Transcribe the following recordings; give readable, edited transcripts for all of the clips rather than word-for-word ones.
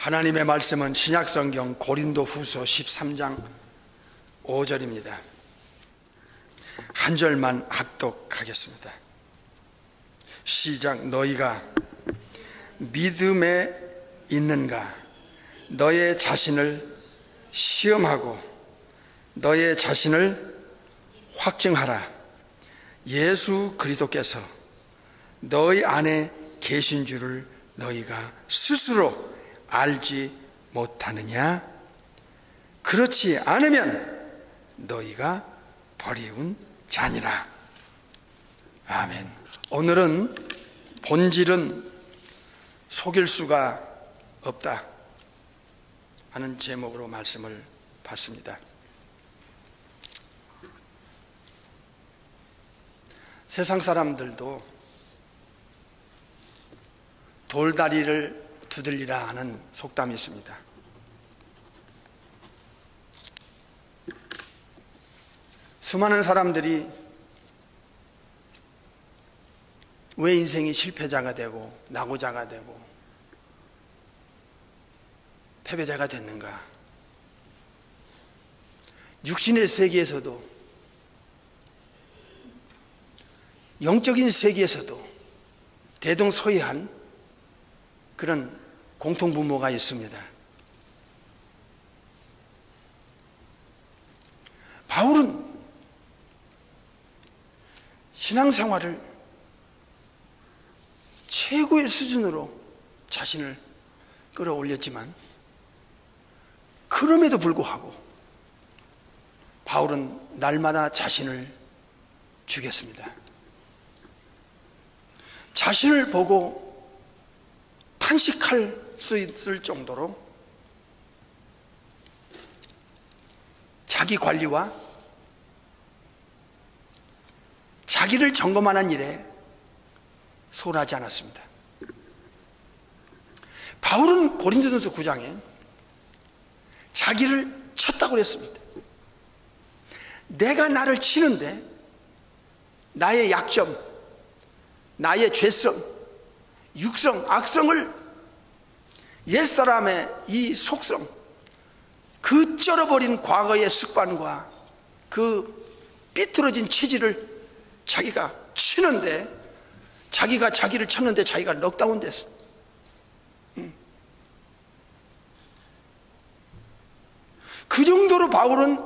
하나님의 말씀은 신약성경 고린도후서 13장 5절입니다. 한 절만 합독하겠습니다. 시작. 너희가 믿음에 있는가? 너의 자신을 시험하고 너의 자신을 확증하라. 예수 그리스도께서 너희 안에 계신 줄을 너희가 스스로 알지 못하느냐? 그렇지 않으면 너희가 버리운 자니라. 아멘. 오늘은 본질은 속일 수가 없다 하는 제목으로 말씀을 받습니다. 세상 사람들도 돌다리를 두들리라 하는 속담이 있습니다. 수많은 사람들이 왜 인생이 실패자가 되고 낙오자가 되고 패배자가 됐는가? 육신의 세계에서도 영적인 세계에서도 대동소이한 그런 공통분모가 있습니다. 바울은 신앙생활을 최고의 수준으로 자신을 끌어올렸지만 그럼에도 불구하고 바울은 날마다 자신을 죽였습니다. 자신을 보고 탄식할 수 있을 정도로 자기 관리와 자기를 점검하는 일에 소홀하지 않았습니다. 바울은 고린도전서 9장에 자기를 쳤다고 그랬습니다. 내가 나를 치는데 나의 약점, 나의 죄성, 육성, 악성을 옛사람의 이 속성, 그 쩔어버린 과거의 습관과 그 삐뚤어진 체질을 자기가 치는데, 자기가 자기를 쳤는데 자기가 넉다운 됐어. 그 정도로 바울은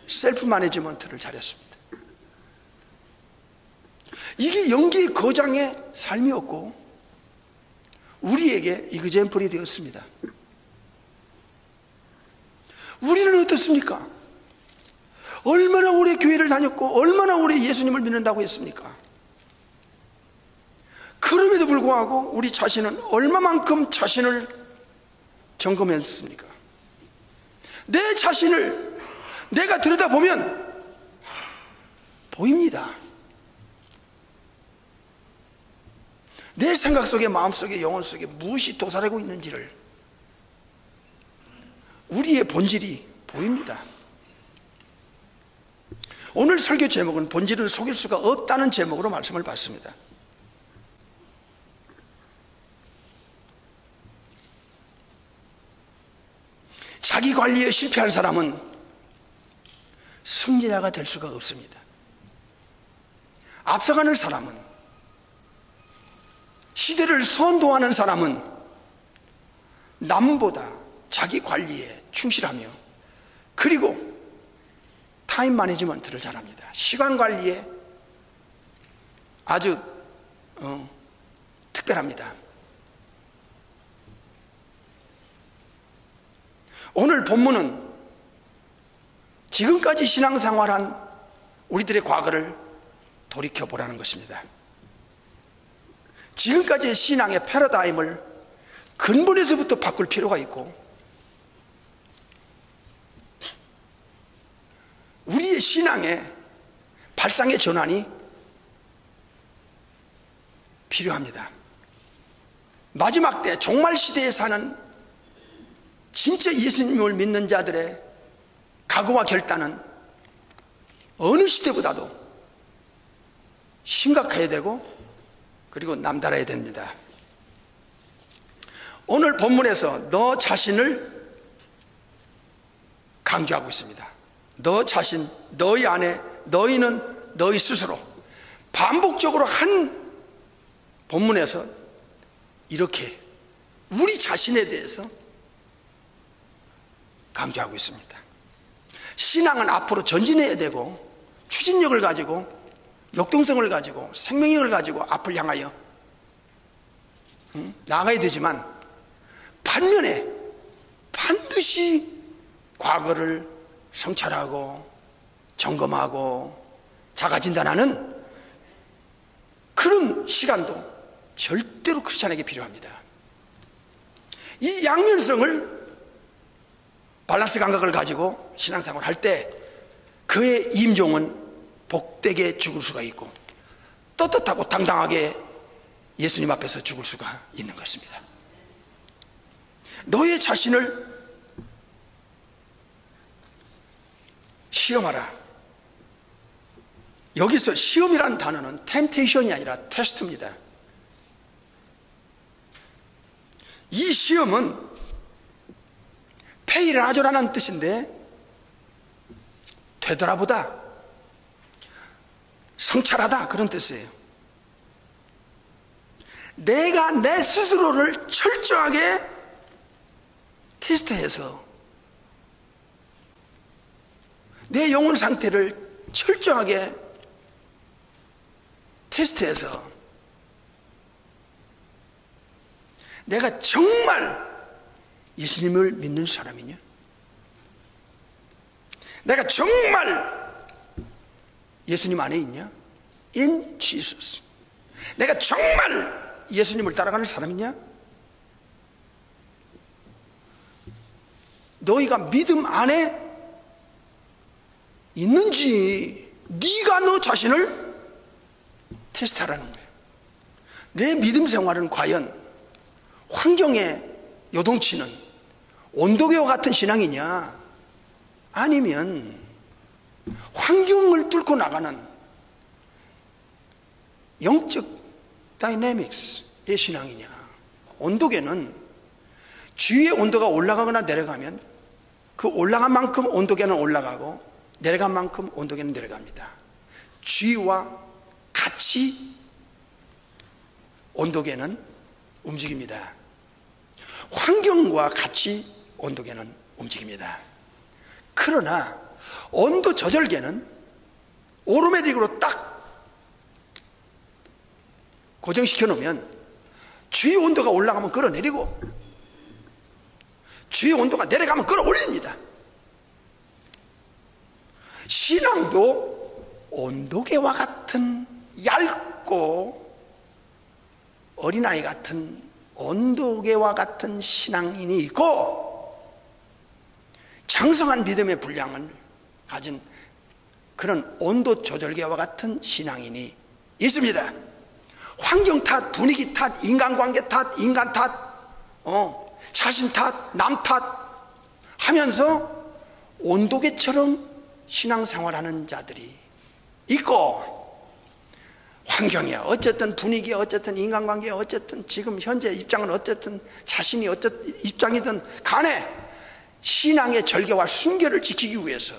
셀프 매니지먼트를 잘했습니다. 이게 연기의 거장의 삶이었고 우리에게 이그젠플이 되었습니다. 우리는 어떻습니까? 얼마나 오래 교회를 다녔고 얼마나 오래 예수님을 믿는다고 했습니까? 그럼에도 불구하고 우리 자신은 얼마만큼 자신을 점검했습니까? 내 자신을 내가 들여다보면 보입니다. 내 생각 속에, 마음 속에, 영혼 속에 무엇이 도사리고 있는지를 우리의 본질이 보입니다. 오늘 설교 제목은 본질은 속일 수가 없다는 제목으로 말씀을 받습니다. 자기 관리에 실패한 사람은 승리자가 될 수가 없습니다. 앞서가는 사람은, 시대를 선도하는 사람은 남보다 자기 관리에 충실하며 그리고 타임 매니지먼트를 잘합니다. 시간 관리에 아주 특별합니다. 오늘 본문은 지금까지 신앙생활한 우리들의 과거를 돌이켜보라는 것입니다. 지금까지의 신앙의 패러다임을 근본에서부터 바꿀 필요가 있고 우리의 신앙의 발상의 전환이 필요합니다. 마지막 때 종말 시대에 사는 진짜 예수님을 믿는 자들의 각오와 결단은 어느 시대보다도 심각해야 되고 그리고 남달라야 됩니다. 오늘 본문에서 너 자신을 강조하고 있습니다. 너 자신, 너희 안에, 너희는 너희 스스로. 반복적으로 한 본문에서 이렇게 우리 자신에 대해서 강조하고 있습니다. 신앙은 앞으로 전진해야 되고 추진력을 가지고 역동성을 가지고 생명력을 가지고 앞을 향하여 나가야 되지만, 반면에 반드시 과거를 성찰하고 점검하고 자가진단하는 그런 시간도 절대로 크리스찬에게 필요합니다. 이 양면성을 밸런스 감각을 가지고 신앙생활을 할 때 그의 임종은 복되게 죽을 수가 있고 떳떳하고 당당하게 예수님 앞에서 죽을 수가 있는 것입니다. 너의 자신을 시험하라. 여기서 시험이라는 단어는 템테이션이 아니라 테스트입니다. 이 시험은 페이라조라는 뜻인데 되돌아보다, 성찰하다, 그런 뜻이에요. 내가 내 스스로를 철저하게 테스트해서 내 영혼 상태를 철저하게 테스트해서 내가 정말 예수님을 믿는 사람이냐? 내가 정말 예수님 안에 있냐? In Jesus. 내가 정말 예수님을 따라가는 사람이냐? 너희가 믿음 안에 있는지 네가 너 자신을 테스트하라는 거예요. 내 믿음 생활은 과연 환경에 요동치는 온도계와 같은 신앙이냐, 아니면 환경을 뚫고 나가는 영적 다이내믹스의 신앙이냐. 온도계는 주위의 온도가 올라가거나 내려가면 그 올라간 만큼 온도계는 올라가고 내려간 만큼 온도계는 내려갑니다. 주위와 같이 온도계는 움직입니다. 환경과 같이 온도계는 움직입니다. 그러나 온도 조절계는 오토매틱으로 딱 고정시켜 놓으면 주위 온도가 올라가면 끌어내리고 주위 온도가 내려가면 끌어올립니다. 신앙도 온도계와 같은 얇고 어린아이 같은 온도계와 같은 신앙인이 있고, 장성한 믿음의 분량을 가진 그런 온도 조절계와 같은 신앙인이 있습니다. 환경 탓, 분위기 탓, 인간관계 탓, 인간 탓, 자신 탓, 남 탓 하면서 온도계처럼 신앙생활하는 자들이 있고, 환경이야 어쨌든, 분위기야 어쨌든, 인간관계야 어쨌든, 지금 현재 입장은 어쨌든, 자신이 어쨌든 입장이든 간에 신앙의 절개와 순결을 지키기 위해서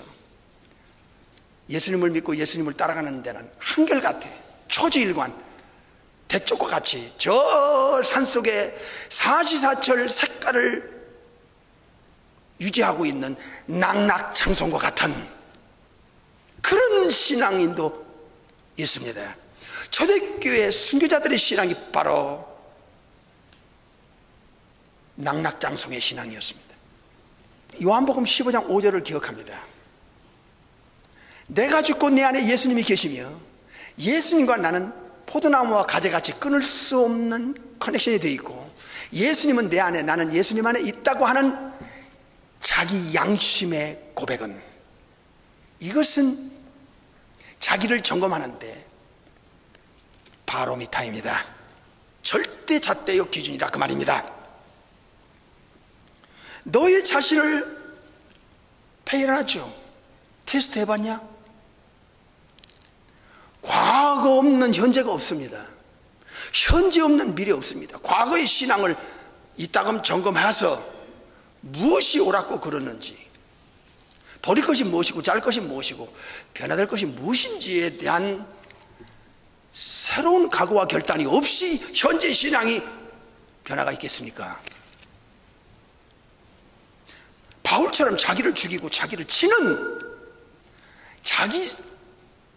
예수님을 믿고 예수님을 따라가는 데는 한결같아 초지일관 대쪽과 같이 저 산속에 사시사철 색깔을 유지하고 있는 낙낙창송과 같은 그런 신앙인도 있습니다. 초대교회 순교자들의 신앙이 바로 낙낙장송의 신앙이었습니다. 요한복음 15장 5절을 기억합니다. 내가 죽고 내 안에 예수님이 계시며 예수님과 나는 포도나무와 가지같이 끊을 수 없는 커넥션이 되어 있고, 예수님은 내 안에, 나는 예수님 안에 있다고 하는 자기 양심의 고백은, 이것은 자기를 점검하는데 바로미터입니다. 절대 잣대요 기준이라 그 말입니다. 너의 자신을 페일하죠. 테스트 해봤냐? 과거 없는 현재가 없습니다. 현재 없는 미래 없습니다. 과거의 신앙을 이따금 점검해서 무엇이 옳았고 그러는지, 버릴 것이 무엇이고 자를 것이 무엇이고 변화될 것이 무엇인지에 대한 새로운 각오와 결단이 없이 현재 신앙이 변화가 있겠습니까? 바울처럼 자기를 죽이고 자기를 치는, 자기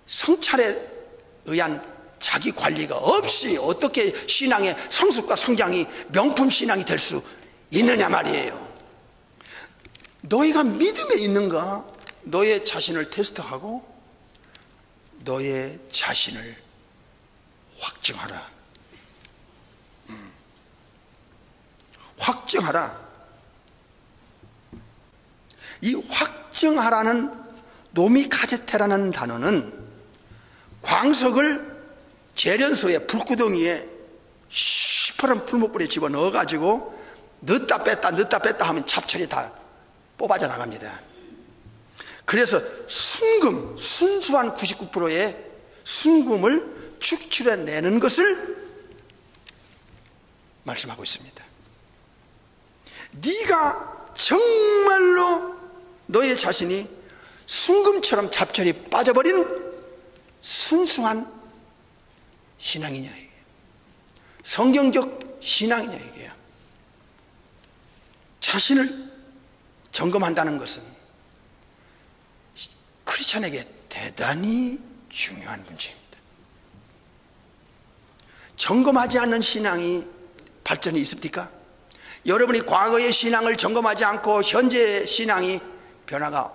성찰에 의한 자기 관리가 없이 어떻게 신앙의 성숙과 성장이 명품 신앙이 될 수 있느냐 말이에요. 너희가 믿음에 있는가? 너의 자신을 테스트하고 너의 자신을 확증하라. 확증하라. 이 확증하라는 노미카제테라는 단어는 광석을 재련소에 불구덩이에 시퍼런 풀목불에 집어넣어가지고 넣었다 뺐다 하면 잡철이 다 뽑아져 나갑니다. 그래서 순금, 순수한 99%의 순금을 축출해내는 것을 말씀하고 있습니다. 네가 정말로 너의 자신이 순금처럼 잡철이 빠져버린 순수한 신앙이냐, 이게 성경적 신앙이냐, 이게요. 자신을 점검한다는 것은 크리스찬에게 대단히 중요한 문제입니다. 점검하지 않는 신앙이 발전이 있습니까? 여러분이 과거의 신앙을 점검하지 않고 현재의 신앙이 변화가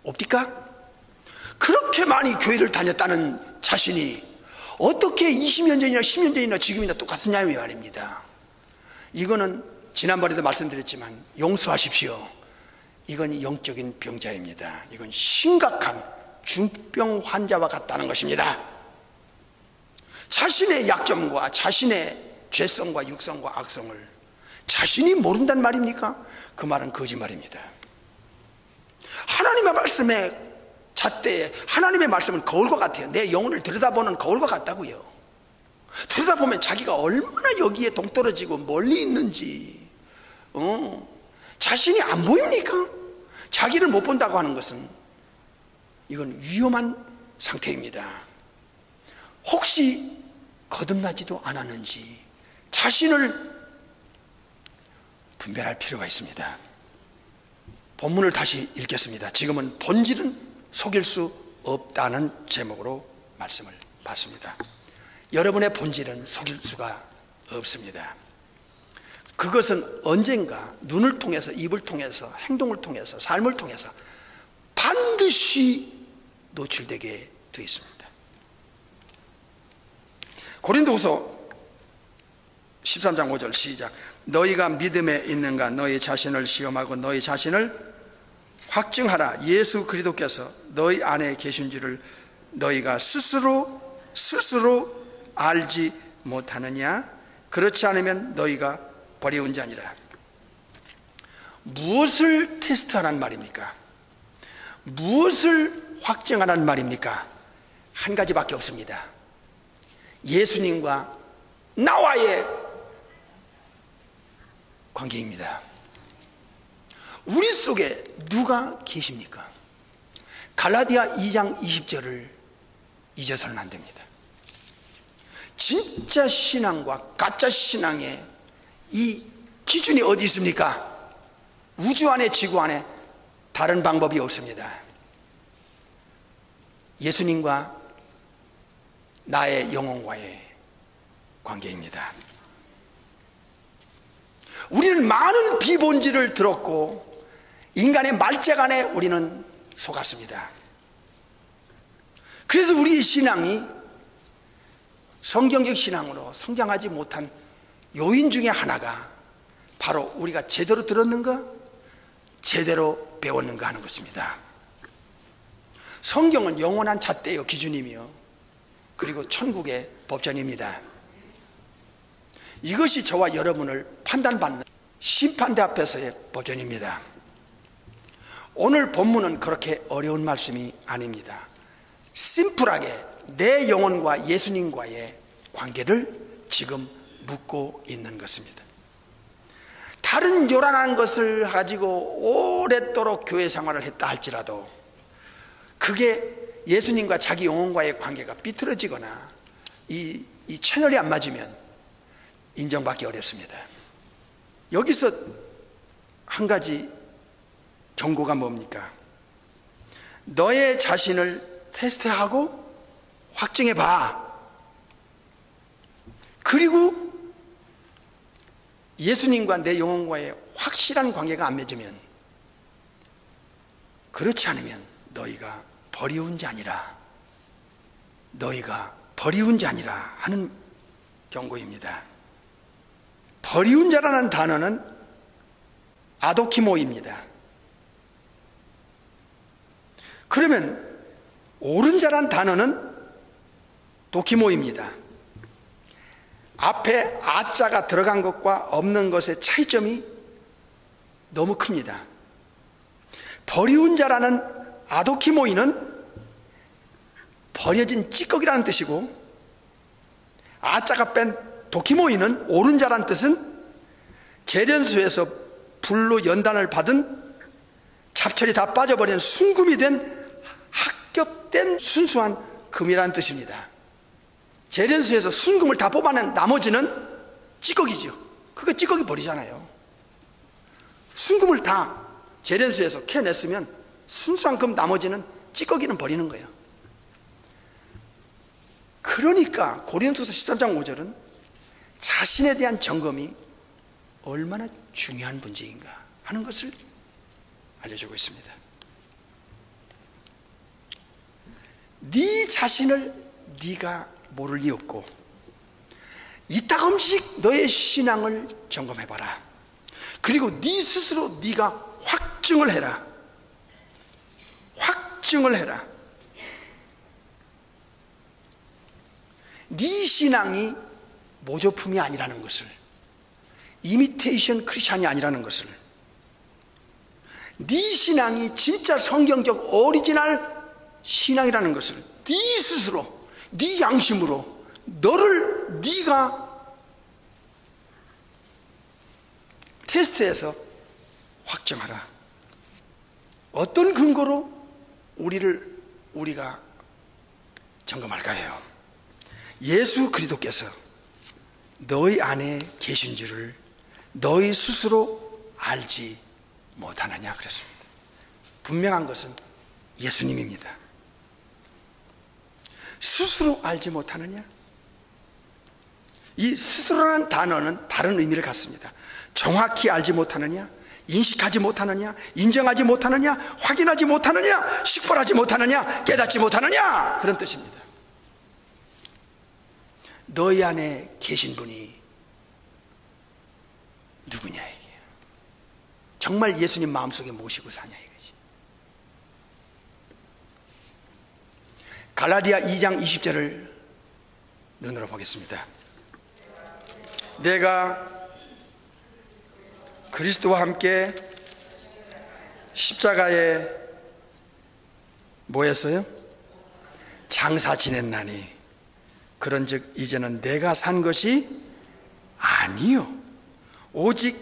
없습니까? 그렇게 많이 교회를 다녔다는 자신이 어떻게 20년 전이나 10년 전이나 지금이나 똑같으냐 말입니다. 이거는 지난번에도 말씀드렸지만 용서하십시오. 이건 영적인 병자입니다. 이건 심각한 중병 환자와 같다는 것입니다. 자신의 약점과 자신의 죄성과 육성과 악성을 자신이 모른단 말입니까? 그 말은 거짓말입니다. 하나님의 말씀에 잣대에 하나님의 말씀은 거울과 같아요. 내 영혼을 들여다보는 거울과 같다고요. 들여다보면 자기가 얼마나 여기에 동떨어지고 멀리 있는지 자신이 안 보입니까? 자기를 못 본다고 하는 것은 이건 위험한 상태입니다. 혹시 거듭나지도 않았는지 자신을 분별할 필요가 있습니다. 본문을 다시 읽겠습니다. 지금은 본질은 속일 수 없다는 제목으로 말씀을 받습니다. 여러분의 본질은 속일 수가 없습니다. 그것은 언젠가 눈을 통해서, 입을 통해서, 행동을 통해서, 삶을 통해서 반드시 노출되게 되어 있습니다. 고린도후서 13장 5절 시작. 너희가 믿음에 있는가? 너희 자신을 시험하고 너희 자신을 확증하라. 예수 그리스도께서 너희 안에 계신 줄을 너희가 스스로 알지 못하느냐? 그렇지 않으면 너희가 버려온 자니라. 무엇을 테스트하라는 말입니까? 무엇을 확증하라는 말입니까? 한 가지밖에 없습니다. 예수님과 나와의 관계입니다. 우리 속에 누가 계십니까? 갈라디아 2장 20절을 잊어서는 안 됩니다. 진짜 신앙과 가짜 신앙의 이 기준이 어디 있습니까? 우주 안에 지구 안에 다른 방법이 없습니다. 예수님과 나의 영혼과의 관계입니다. 우리는 많은 비본질을 들었고 인간의 말재간에 우리는 속았습니다. 그래서 우리의 신앙이 성경적 신앙으로 성장하지 못한 요인 중에 하나가 바로 우리가 제대로 들었는가, 제대로 배웠는가 하는 것입니다. 성경은 영원한 잣대요, 기준이며, 그리고 천국의 법전입니다. 이것이 저와 여러분을 판단받는 심판대 앞에서의 법전입니다. 오늘 본문은 그렇게 어려운 말씀이 아닙니다. 심플하게 내 영혼과 예수님과의 관계를 지금 묻고 있는 것입니다. 다른 요란한 것을 가지고 오랫도록 교회 생활을 했다 할지라도 그게 예수님과 자기 영혼과의 관계가 삐뚤어지거나 이 채널이 안 맞으면 인정받기 어렵습니다. 여기서 한 가지 경고가 뭡니까? 너의 자신을 테스트하고 확증해 봐. 그리고 예수님과 내 영혼과의 확실한 관계가 안 맺으면, 그렇지 않으면 너희가 버리운 자니라, 너희가 버리운 자니라 하는 경고입니다. 버리운 자라는 단어는 아도키모입니다. 그러면 옳은 자란 단어는 도키모입니다. 앞에 아자가 들어간 것과 없는 것의 차이점이 너무 큽니다. 버리운 자라는 아도키모이는 버려진 찌꺼기라는 뜻이고, 아자가 뺀 도키모이는 옳은 자란 뜻은 재련소에서 불로 연단을 받은 잡철이 다 빠져버린 순금이 된 합격된 순수한 금이라는 뜻입니다. 재련소에서 순금을 다 뽑아낸 나머지는 찌꺼기죠. 그거 찌꺼기 버리잖아요. 순금을 다 재련소에서 캐냈으면 순수한 금, 나머지는 찌꺼기는 버리는 거예요. 그러니까 고린도서 13장 5절은 자신에 대한 점검이 얼마나 중요한 문제인가 하는 것을 알려주고 있습니다. 네 자신을 네가 모를 리 없고, 이따금씩 너의 신앙을 점검해봐라. 그리고 네 스스로 네가 확증을 해라. 확증을 해라. 네 신앙이 모조품이 아니라는 것을, 이미테이션 크리스찬이 아니라는 것을, 네 신앙이 진짜 성경적 오리지널 신앙이라는 것을 네 스스로, 네 양심으로 너를 네가 테스트해서 확정하라. 어떤 근거로 우리가 점검할까 해요. 예수 그리스도께서 너희 안에 계신 줄을 너희 스스로 알지 못하느냐 그랬습니다. 분명한 것은 예수님입니다. 스스로 알지 못하느냐? 이 스스로라는 단어는 다른 의미를 갖습니다. 정확히 알지 못하느냐, 인식하지 못하느냐, 인정하지 못하느냐, 확인하지 못하느냐, 식별하지 못하느냐, 깨닫지 못하느냐, 그런 뜻입니다. 너희 안에 계신 분이 누구냐 이게. 정말 예수님 마음속에 모시고 사냐 이거지. 갈라디아 2장 20절을 눈으로 보겠습니다. 내가 그리스도와 함께 십자가에 뭐 했어요? 장사 지냈나니 그런즉 이제는 내가 산 것이 아니요 오직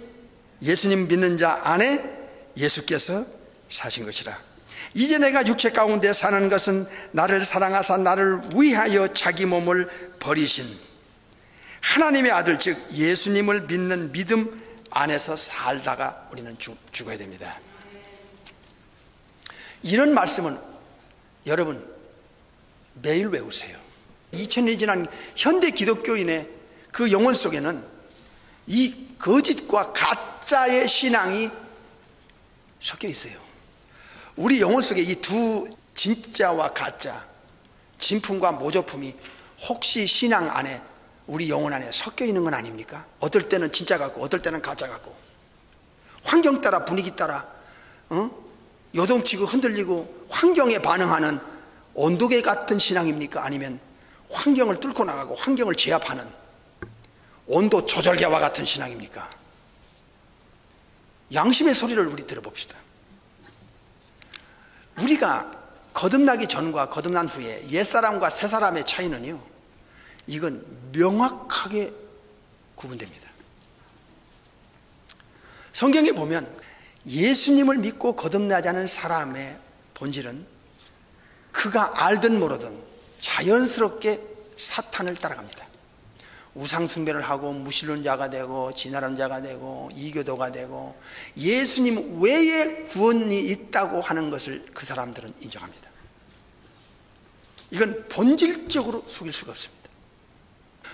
예수님 믿는 자 안에 예수께서 사신 것이라. 이제 내가 육체 가운데 사는 것은 나를 사랑하사 나를 위하여 자기 몸을 버리신 하나님의 아들 즉 예수님을 믿는 믿음 안에서 살다가 우리는 죽어야 됩니다. 이런 말씀은 여러분 매일 외우세요. 2000년이 지난 현대 기독교인의 그 영혼 속에는 이 거짓과 가짜의 신앙이 섞여 있어요. 우리 영혼 속에 이 두 진짜와 가짜, 진품과 모조품이 혹시 신앙 안에, 우리 영혼 안에 섞여 있는 건 아닙니까? 어떨 때는 진짜 같고 어떨 때는 가짜 같고, 환경 따라 분위기 따라 요동치고 흔들리고 환경에 반응하는 온도계 같은 신앙입니까? 아니면 환경을 뚫고 나가고 환경을 제압하는 온도 조절계와 같은 신앙입니까? 양심의 소리를 우리 들어봅시다. 우리가 거듭나기 전과 거듭난 후에 옛사람과 새사람의 차이는요, 이건 명확하게 구분됩니다. 성경에 보면 예수님을 믿고 거듭나지 않은 사람의 본질은 그가 알든 모르든 자연스럽게 사탄을 따라갑니다. 우상숭배를 하고 무신론자가 되고 진화론자가 되고 이교도가 되고 예수님 외에 구원이 있다고 하는 것을 그 사람들은 인정합니다. 이건 본질적으로 속일 수가 없습니다.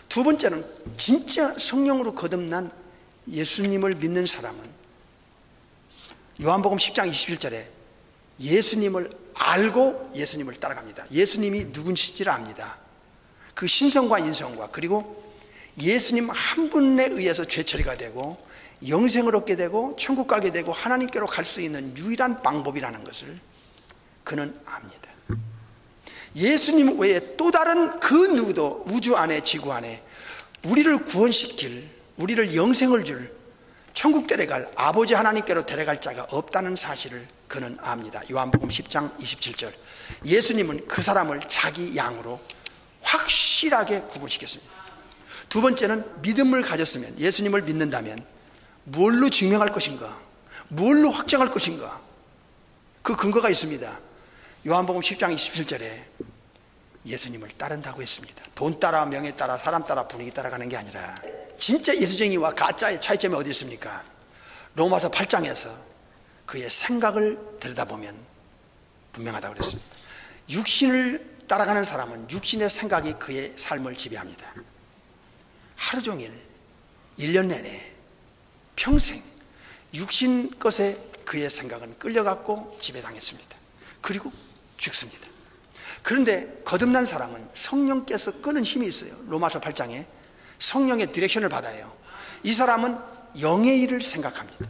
두 번째는 진짜 성령으로 거듭난 예수님을 믿는 사람은 요한복음 10장 21절에 예수님을 알고 예수님을 따라갑니다. 예수님이 누구신지를 압니다. 그 신성과 인성과 그리고 예수님 한 분에 의해서 죄 처리가 되고 영생을 얻게 되고 천국 가게 되고 하나님께로 갈 수 있는 유일한 방법이라는 것을 그는 압니다. 예수님 외에 또 다른 그 누구도 우주 안에 지구 안에 우리를 구원시킬, 우리를 영생을 줄, 천국 데려갈, 아버지 하나님께로 데려갈 자가 없다는 사실을 그는 압니다. 요한복음 10장 27절. 예수님은 그 사람을 자기 양으로 확실하게 구분시켰습니다. 두 번째는 믿음을 가졌으면, 예수님을 믿는다면 뭘로 증명할 것인가, 뭘로 확정할 것인가, 그 근거가 있습니다. 요한복음 10장 27절에 예수님을 따른다고 했습니다. 돈 따라, 명예 따라, 사람 따라, 분위기 따라가는 게 아니라 진짜 예수쟁이와 가짜의 차이점이 어디 있습니까? 로마서 8장에서 그의 생각을 들여다보면 분명하다고 그랬습니다. 육신을 따라가는 사람은 육신의 생각이 그의 삶을 지배합니다. 하루 종일 1년 내내 평생 육신 것에 그의 생각은 끌려갔고 지배당했습니다. 그리고 죽습니다. 그런데 거듭난 사람은 성령께서 끄는 힘이 있어요. 로마서 8장에 성령의 디렉션을 받아요. 이 사람은 영의 일을 생각합니다.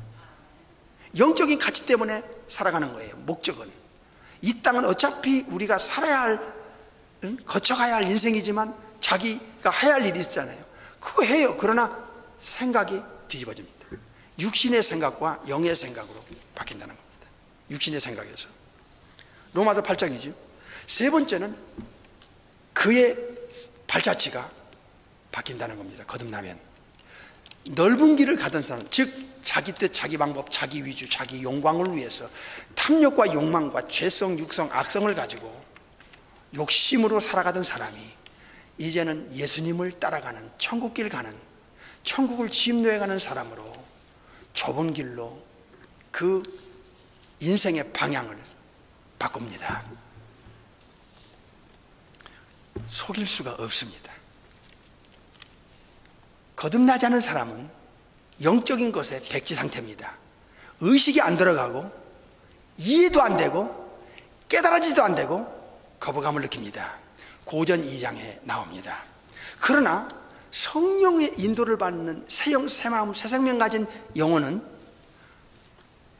영적인 가치 때문에 살아가는 거예요. 목적은 이 땅은 어차피 우리가 살아야 할, 거쳐가야 할 인생이지만 자기가 해야 할 일이 있잖아요. 그거 해요. 그러나 생각이 뒤집어집니다. 육신의 생각과 영의 생각으로 바뀐다는 겁니다. 육신의 생각에서. 로마서 8장이죠. 세 번째는 그의 발자취가 바뀐다는 겁니다. 거듭나면 넓은 길을 가던 사람, 즉 자기 뜻, 자기 방법, 자기 위주, 자기 영광을 위해서 탐욕과 욕망과 죄성, 육성, 악성을 가지고 욕심으로 살아가던 사람이 이제는 예수님을 따라가는, 천국길 가는, 천국을 침노해 가는 사람으로 좁은 길로 그 인생의 방향을 바꿉니다. 속일 수가 없습니다. 거듭나지 않은 사람은 영적인 것에 백지 상태입니다. 의식이 안 들어가고 이해도 안 되고 깨달아지도 안 되고 거부감을 느낍니다. 고전 2장에 나옵니다. 그러나 성령의 인도를 받는 새 영, 새 마음, 새 생명 가진 영혼은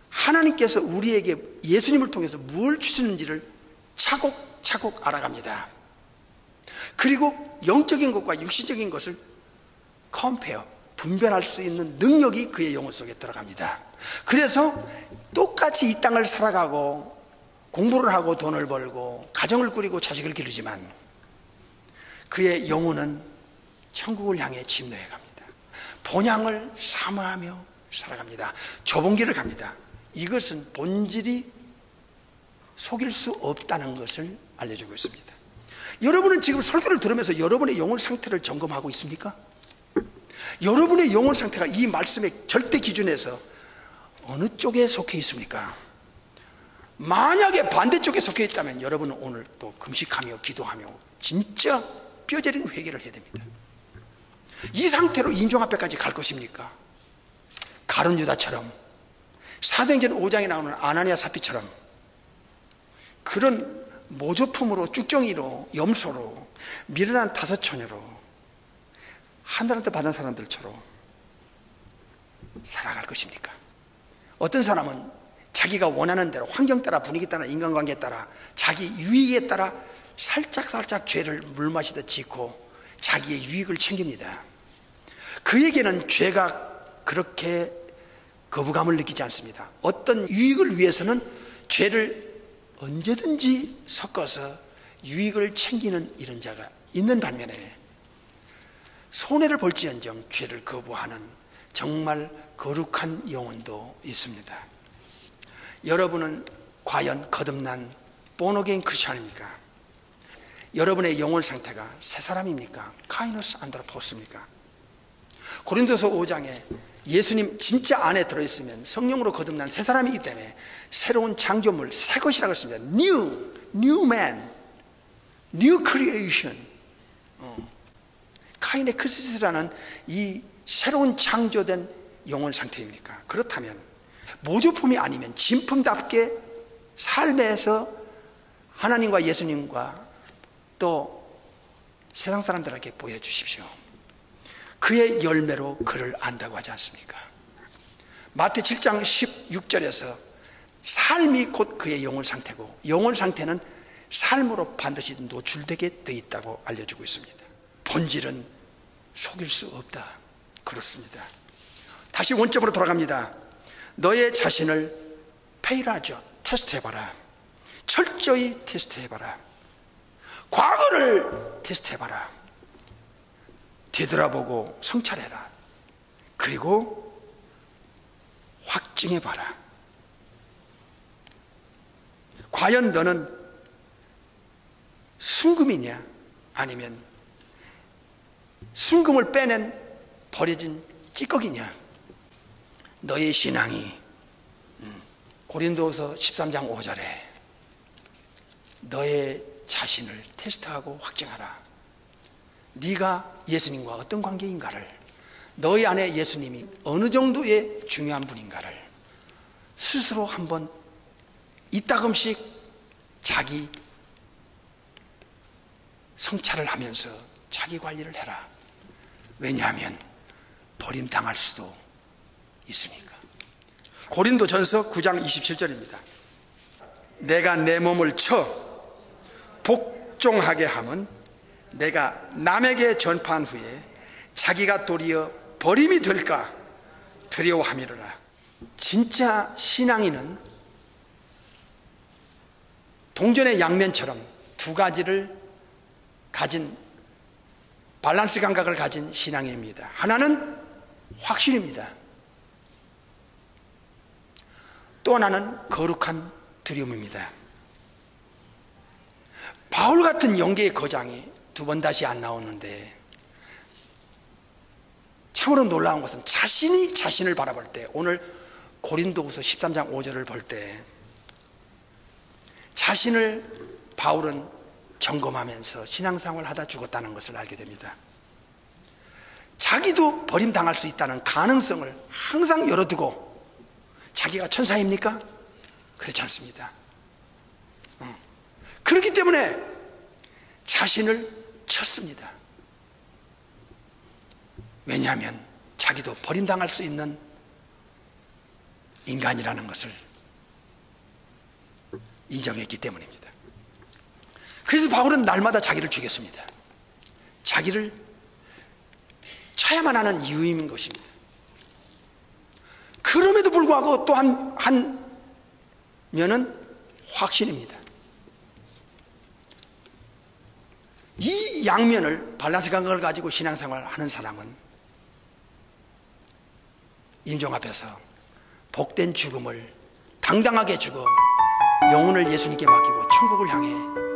하나님께서 우리에게 예수님을 통해서 뭘 주시는지를 차곡차곡 알아갑니다. 그리고 영적인 것과 육신적인 것을 컴페어, 분별할 수 있는 능력이 그의 영혼 속에 들어갑니다. 그래서 똑같이 이 땅을 살아가고 공부를 하고 돈을 벌고 가정을 꾸리고 자식을 기르지만 그의 영혼은 천국을 향해 침노해 갑니다. 본향을 사모하며 살아갑니다. 좁은 길을 갑니다. 이것은 본질이 속일 수 없다는 것을 알려주고 있습니다. 여러분은 지금 설교를 들으면서 여러분의 영혼 상태를 점검하고 있습니까? 여러분의 영혼 상태가 이 말씀의 절대 기준에서 어느 쪽에 속해 있습니까? 만약에 반대쪽에 속해 있다면 여러분은 오늘 또 금식하며 기도하며 진짜 뼈저린 회개를 해야 됩니다. 이 상태로 인종 앞에까지 갈 것입니까? 가룟 유다처럼, 사도행전 5장에 나오는 아나니아 삽비처럼 그런 모조품으로, 쭉정이로, 염소로, 미련한 다섯 처녀로 하늘한테 받은 사람들처럼 살아갈 것입니까? 어떤 사람은 자기가 원하는 대로, 환경 따라, 분위기 따라, 인간관계에 따라, 자기 유익에 따라 살짝살짝 죄를 물마시듯 짓고 자기의 유익을 챙깁니다. 그에게는 죄가 그렇게 거부감을 느끼지 않습니다. 어떤 유익을 위해서는 죄를 언제든지 섞어서 유익을 챙기는 이런 자가 있는 반면에 손해를 볼지언정 죄를 거부하는 정말 거룩한 영혼도 있습니다. 여러분은 과연 거듭난 본어게인 크리스찬입니까? 여러분의 영혼 상태가 새 사람입니까? 카이노스 안드로포스입니까? 고린도서 5장에 예수님 진짜 안에 들어있으면 성령으로 거듭난 새 사람이기 때문에 새로운 창조물, 새 것이라고 했습니다. New man, New creation. 카인의 크리스라는 이 새로운 창조된 영혼 상태입니까? 그렇다면 모조품이 아니면 진품답게 삶에서 하나님과 예수님과 또 세상 사람들에게 보여주십시오. 그의 열매로 그를 안다고 하지 않습니까? 마태 7장 16절에서 삶이 곧 그의 영혼 상태고 영혼 상태는 삶으로 반드시 노출되게 되어 있다고 알려주고 있습니다. 본질은 속일 수 없다. 그렇습니다. 다시 원점으로 돌아갑니다. 너의 자신을 페이라죠. 테스트해봐라. 철저히 테스트해봐라. 과거를 테스트해봐라. 되돌아보고 성찰해라. 그리고 확증해봐라. 과연 너는 순금이냐 아니면 순금을 빼낸 버려진 찌꺼기냐. 너의 신앙이 고린도서 13장 5절에 너의 자신을 테스트하고 확증하라. 네가 예수님과 어떤 관계인가를, 너희 안에 예수님이 어느 정도의 중요한 분인가를 스스로 한번 이따금씩 자기 성찰을 하면서 자기 관리를 해라. 왜냐하면 버림당할 수도 있으니까. 고린도전서 9장 27절입니다. 내가 내 몸을 쳐 복종하게 함은 내가 남에게 전파한 후에 자기가 도리어 버림이 될까 두려워함이로라. 진짜 신앙인은 동전의 양면처럼 두 가지를 가진 밸런스 감각을 가진 신앙인입니다. 하나는 확신입니다. 또 하나는 거룩한 두려움입니다. 바울 같은 영계의 거장이 두 번 다시 안 나오는데 참으로 놀라운 것은 자신이 자신을 바라볼 때, 오늘 고린도후서 13장 5절을 볼 때 자신을 바울은 점검하면서 신앙생활을 하다 죽었다는 것을 알게 됩니다. 자기도 버림당할 수 있다는 가능성을 항상 열어두고, 자기가 천사입니까? 그렇지 않습니다. 그렇기 때문에 자신을 쳤습니다. 왜냐하면 자기도 버림당할 수 있는 인간이라는 것을 인정했기 때문입니다. 그래서 바울은 날마다 자기를 죽였습니다. 자기를 쳐야만 하는 이유인 것입니다. 그럼에도 불구하고 또 한 면은 확신입니다. 이 양면을, 밸런스 감각을 가지고 신앙생활을 하는 사람은 임종 앞에서 복된 죽음을 당당하게 죽어 영혼을 예수님께 맡기고 천국을 향해